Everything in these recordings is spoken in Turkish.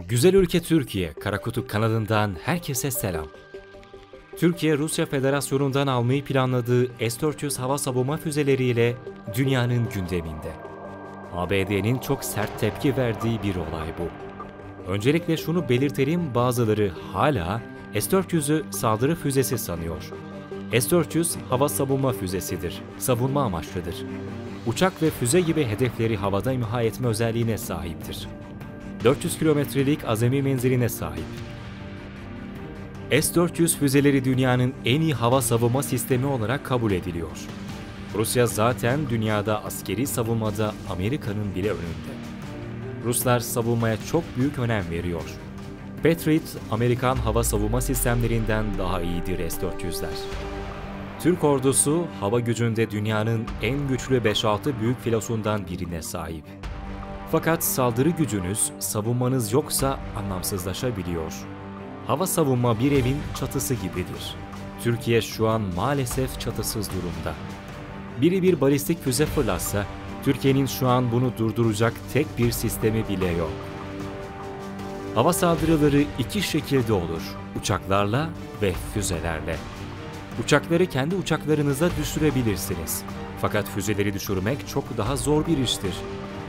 Güzel ülke Türkiye, Karakutu kanalından herkese selam. Türkiye, Rusya Federasyonu'ndan almayı planladığı S-400 hava savunma füzeleriyle dünyanın gündeminde. ABD'nin çok sert tepki verdiği bir olay bu. Öncelikle şunu belirtelim, bazıları hala S-400'ü saldırı füzesi sanıyor. S-400 hava savunma füzesidir, savunma amaçlıdır. Uçak ve füze gibi hedefleri havada imha etme özelliğine sahiptir. 400 kilometrelik azami menziline sahip. S-400 füzeleri dünyanın en iyi hava savunma sistemi olarak kabul ediliyor. Rusya zaten dünyada askeri savunmada Amerika'nın bile önünde. Ruslar savunmaya çok büyük önem veriyor. Patriot, Amerikan hava savunma sistemlerinden daha iyidir S-400'ler. Türk ordusu hava gücünde dünyanın en güçlü 5-6 büyük filosundan birine sahip. Fakat saldırı gücünüz, savunmanız yoksa anlamsızlaşabiliyor. Hava savunma bir evin çatısı gibidir. Türkiye şu an maalesef çatısız durumda. Biri bir balistik füze fırlatsa, Türkiye'nin şu an bunu durduracak tek bir sistemi bile yok. Hava saldırıları iki şekilde olur, uçaklarla ve füzelerle. Uçakları kendi uçaklarınıza düşürebilirsiniz. Fakat füzeleri düşürmek çok daha zor bir iştir.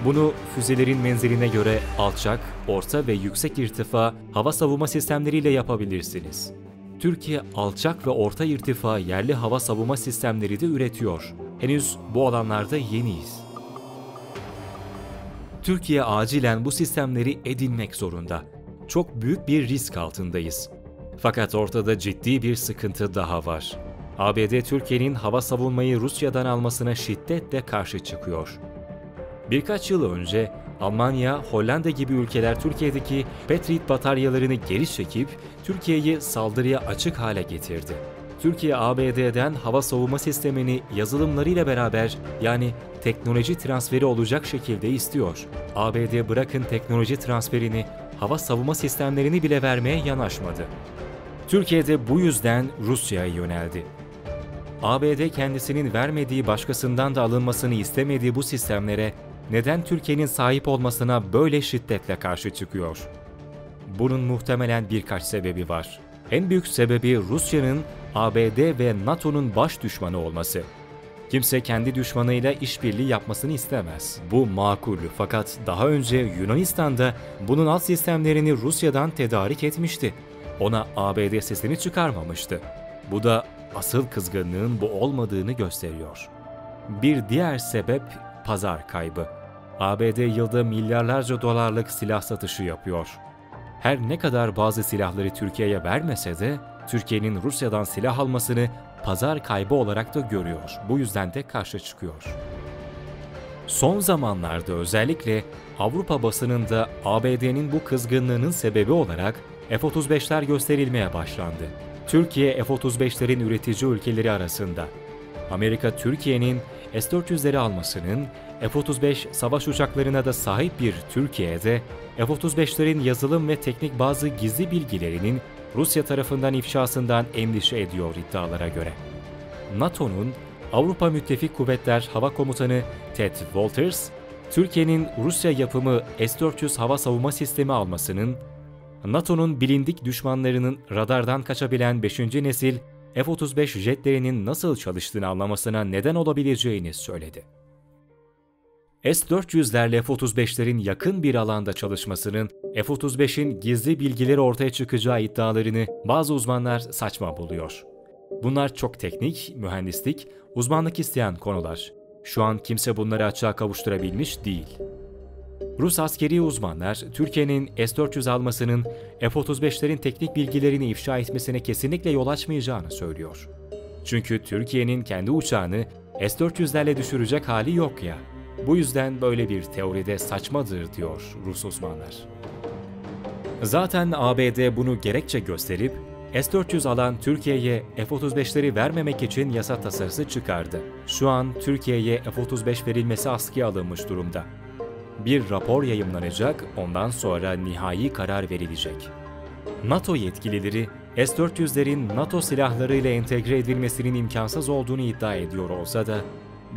Bunu füzelerin menziline göre alçak, orta ve yüksek irtifa hava savunma sistemleriyle yapabilirsiniz. Türkiye alçak ve orta irtifa yerli hava savunma sistemleri de üretiyor. Henüz bu alanlarda yeniyiz. Türkiye acilen bu sistemleri edinmek zorunda. Çok büyük bir risk altındayız. Fakat ortada ciddi bir sıkıntı daha var. ABD Türkiye'nin hava savunmayı Rusya'dan almasına şiddetle karşı çıkıyor. Birkaç yıl önce Almanya, Hollanda gibi ülkeler Türkiye'deki Patriot bataryalarını geri çekip Türkiye'yi saldırıya açık hale getirdi. Türkiye, ABD'den hava savunma sistemini yazılımlarıyla beraber, yani teknoloji transferi olacak şekilde istiyor. ABD bırakın teknoloji transferini, hava savunma sistemlerini bile vermeye yanaşmadı. Türkiye de bu yüzden Rusya'ya yöneldi. ABD kendisinin vermediği, başkasından da alınmasını istemediği bu sistemlere neden Türkiye'nin sahip olmasına böyle şiddetle karşı çıkıyor? Bunun muhtemelen birkaç sebebi var. En büyük sebebi Rusya'nın ABD ve NATO'nun baş düşmanı olması. Kimse kendi düşmanıyla işbirliği yapmasını istemez. Bu makul, fakat daha önce Yunanistan'da bunun alt sistemlerini Rusya'dan tedarik etmişti. Ona ABD sesini çıkarmamıştı. Bu da asıl kızgınlığın bu olmadığını gösteriyor. Bir diğer sebep pazar kaybı. ABD yılda milyarlarca dolarlık silah satışı yapıyor. Her ne kadar bazı silahları Türkiye'ye vermese de Türkiye'nin Rusya'dan silah almasını pazar kaybı olarak da görüyor. Bu yüzden de karşı çıkıyor. Son zamanlarda özellikle Avrupa basınında ABD'nin bu kızgınlığının sebebi olarak F-35'ler gösterilmeye başlandı. Türkiye F-35'lerin üretici ülkeleri arasında. Amerika, Türkiye'nin S-400'leri almasının, F-35 savaş uçaklarına da sahip bir Türkiye'de F-35'lerin yazılım ve teknik bazı gizli bilgilerinin Rusya tarafından ifşasından endişe ediyor iddialara göre. NATO'nun Avrupa Müttefik Kuvvetler Hava Komutanı Ted Walters, Türkiye'nin Rusya yapımı S-400 hava savunma sistemi almasının, NATO'nun bilindik düşmanlarının radardan kaçabilen 5. nesil F-35 jetlerinin nasıl çalıştığını anlamasına neden olabileceğini söyledi. S-400'lerle F-35'lerin yakın bir alanda çalışmasının F-35'in gizli bilgileri ortaya çıkacağı iddialarını bazı uzmanlar saçma buluyor. Bunlar çok teknik, mühendislik, uzmanlık isteyen konular. Şu an kimse bunları açığa kavuşturabilmiş değil. Rus askeri uzmanlar, Türkiye'nin S-400 almasının F-35'lerin teknik bilgilerini ifşa etmesine kesinlikle yol açmayacağını söylüyor. Çünkü Türkiye'nin kendi uçağını S-400'lerle düşürecek hali yok ya. Bu yüzden böyle bir teoride saçmadır diyor Rus uzmanlar. Zaten ABD bunu gerekçe gösterip S-400 alan Türkiye'ye F-35'leri vermemek için yasa tasarısı çıkardı. Şu an Türkiye'ye F-35 verilmesi askıya alınmış durumda. Bir rapor yayımlanacak, ondan sonra nihai karar verilecek. NATO yetkilileri S-400'lerin NATO silahlarıyla entegre edilmesinin imkansız olduğunu iddia ediyor olsa da,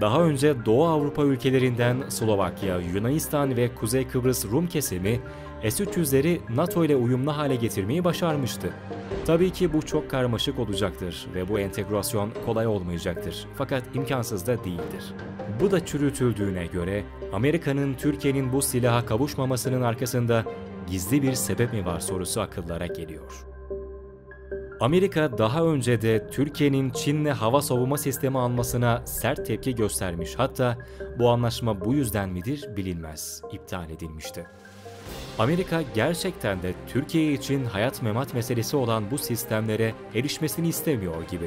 daha önce Doğu Avrupa ülkelerinden Slovakya, Yunanistan ve Kuzey Kıbrıs Rum kesimi S-300'leri NATO ile uyumlu hale getirmeyi başarmıştı. Tabii ki bu çok karmaşık olacaktır ve bu entegrasyon kolay olmayacaktır. Fakat imkansız da değildir. Bu da çürütüldüğüne göre Amerika'nın Türkiye'nin bu silaha kavuşmamasının arkasında gizli bir sebep mi var sorusu akıllara geliyor. Amerika daha önce de Türkiye'nin Çin'le hava savunma sistemi almasına sert tepki göstermiş. Hatta bu anlaşma bu yüzden midir bilinmez, iptal edilmişti. Amerika gerçekten de Türkiye için hayat memat meselesi olan bu sistemlere erişmesini istemiyor gibi.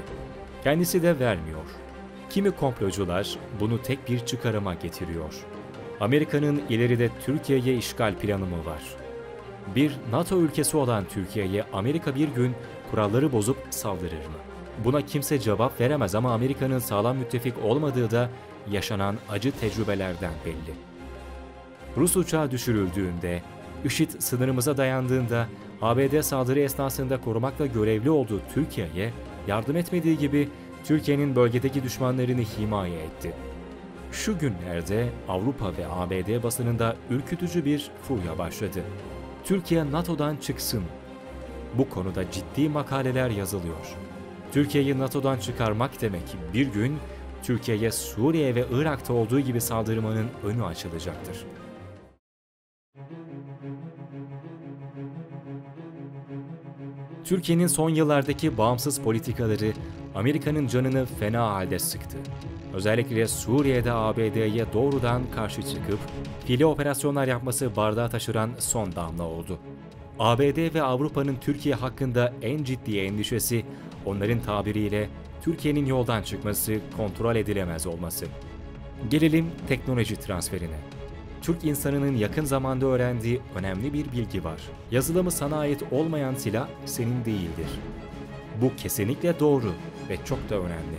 Kendisi de vermiyor. Kimi komplocular bunu tek bir çıkarıma getiriyor. Amerika'nın ileride Türkiye'ye işgal planı mı var? Bir NATO ülkesi olan Türkiye'ye Amerika bir gün kuralları bozup saldırır mı? Buna kimse cevap veremez ama Amerika'nın sağlam müttefik olmadığı da yaşanan acı tecrübelerden belli. Rus uçağı düşürüldüğünde, IŞİD sınırımıza dayandığında, ABD saldırı esnasında korumakla görevli olduğu Türkiye'ye yardım etmediği gibi Türkiye'nin bölgedeki düşmanlarını himaye etti. Şu günlerde Avrupa ve ABD basınında ürkütücü bir furya başladı. Türkiye NATO'dan çıksın. Bu konuda ciddi makaleler yazılıyor. Türkiye'yi NATO'dan çıkarmak demek bir gün Türkiye'ye Suriye ve Irak'ta olduğu gibi saldırmanın önü açılacaktır. Türkiye'nin son yıllardaki bağımsız politikaları Amerika'nın canını fena halde sıktı. Özellikle Suriye'de ABD'ye doğrudan karşı çıkıp fiili operasyonlar yapması bardağı taşıran son damla oldu. ABD ve Avrupa'nın Türkiye hakkında en ciddi endişesi, onların tabiriyle Türkiye'nin yoldan çıkması, kontrol edilemez olması. Gelelim teknoloji transferine. Türk insanının yakın zamanda öğrendiği önemli bir bilgi var. Yazılımı sana ait olmayan silah senin değildir. Bu kesinlikle doğru ve çok da önemli.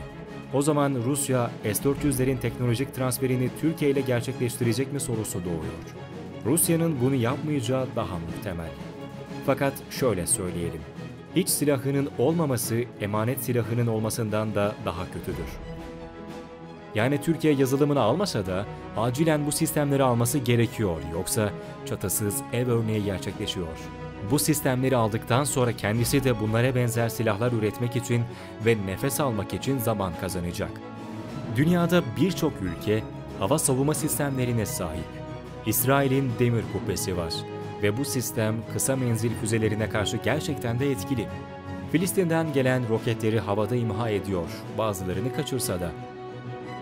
O zaman Rusya, S-400'lerin teknolojik transferini Türkiye ile gerçekleştirecek mi sorusu doğuyor. Rusya'nın bunu yapmayacağı daha muhtemel. Fakat şöyle söyleyelim, hiç silahının olmaması emanet silahının olmasından da daha kötüdür. Yani Türkiye yazılımını almasa da acilen bu sistemleri alması gerekiyor, yoksa çatısız ev örneği gerçekleşiyor. Bu sistemleri aldıktan sonra kendisi de bunlara benzer silahlar üretmek için ve nefes almak için zaman kazanacak. Dünyada birçok ülke hava savunma sistemlerine sahip. İsrail'in demir kubbesi var ve bu sistem kısa menzil füzelerine karşı gerçekten de etkili. Filistin'den gelen roketleri havada imha ediyor, bazılarını kaçırsa da.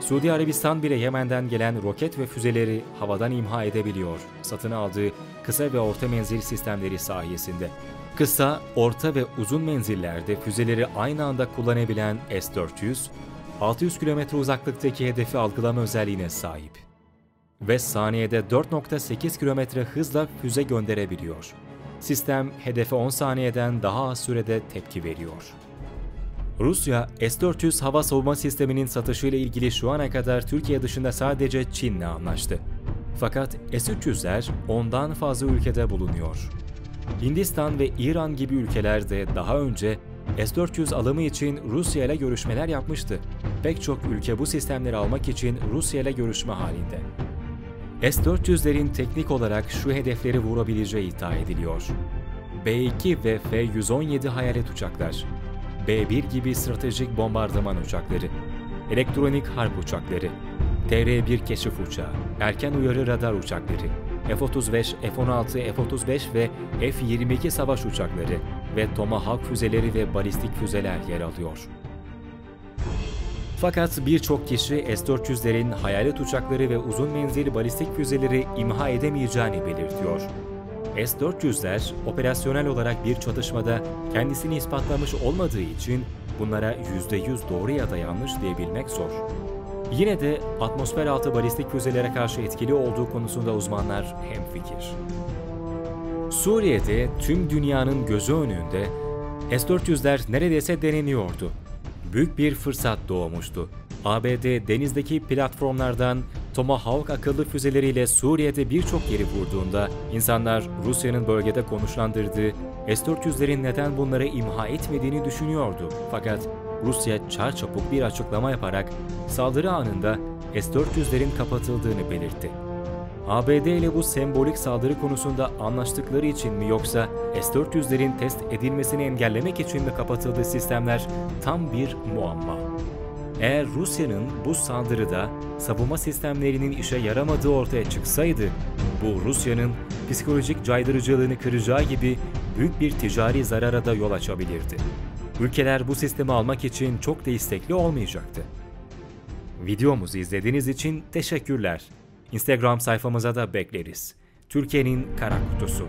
Suudi Arabistan bile Yemen'den gelen roket ve füzeleri havadan imha edebiliyor, satın aldığı kısa ve orta menzil sistemleri sayesinde. Kısa, orta ve uzun menzillerde füzeleri aynı anda kullanabilen S-400, 600 km uzaklıktaki hedefi algılama özelliğine sahip. Ve saniyede 4.8 km hızla füze gönderebiliyor. Sistem hedefe 10 saniyeden daha az sürede tepki veriyor. Rusya, S-400 hava savunma sisteminin satışıyla ilgili şu ana kadar Türkiye dışında sadece Çin'le anlaştı. Fakat S-300'ler ondan fazla ülkede bulunuyor. Hindistan ve İran gibi ülkeler de daha önce S-400 alımı için Rusya ile görüşmeler yapmıştı. Pek çok ülke bu sistemleri almak için Rusya ile görüşme halinde. S-400'lerin teknik olarak şu hedefleri vurabileceği iddia ediliyor. B-2 ve F-117 hayalet uçaklar, B-1 gibi stratejik bombardıman uçakları, elektronik harp uçakları, TR-1 keşif uçağı, erken uyarı radar uçakları, F-35, F-16, F-35 ve F-22 savaş uçakları ve Tomahawk füzeleri ve balistik füzeler yer alıyor. Fakat birçok kişi S-400'lerin hayalet uçakları ve uzun menzilli balistik füzeleri imha edemeyeceğini belirtiyor. S-400'ler operasyonel olarak bir çatışmada kendisini ispatlamış olmadığı için bunlara %100 doğru ya da yanlış diyebilmek zor. Yine de atmosfer altı balistik füzelere karşı etkili olduğu konusunda uzmanlar hemfikir. Suriye'de tüm dünyanın gözü önünde S-400'ler neredeyse deneniyordu. Büyük bir fırsat doğmuştu. ABD denizdeki platformlardan Tomahawk akıllı füzeleriyle Suriye'de birçok yeri vurduğunda insanlar Rusya'nın bölgede konuşlandırdığı S-400'lerin neden bunları imha etmediğini düşünüyordu. Fakat Rusya çarçabuk bir açıklama yaparak saldırı anında S-400'lerin kapatıldığını belirtti. ABD ile bu sembolik saldırı konusunda anlaştıkları için mi yoksa S-400'lerin test edilmesini engellemek için mi kapatıldığı sistemler tam bir muamma. Eğer Rusya'nın bu saldırıda savunma sistemlerinin işe yaramadığı ortaya çıksaydı, bu Rusya'nın psikolojik caydırıcılığını kıracağı gibi büyük bir ticari zarara da yol açabilirdi. Ülkeler bu sistemi almak için çok da istekli olmayacaktı. Videomuzu izlediğiniz için teşekkürler. Instagram sayfamıza da bekleriz. Türkiye'nin Kara Kutusu.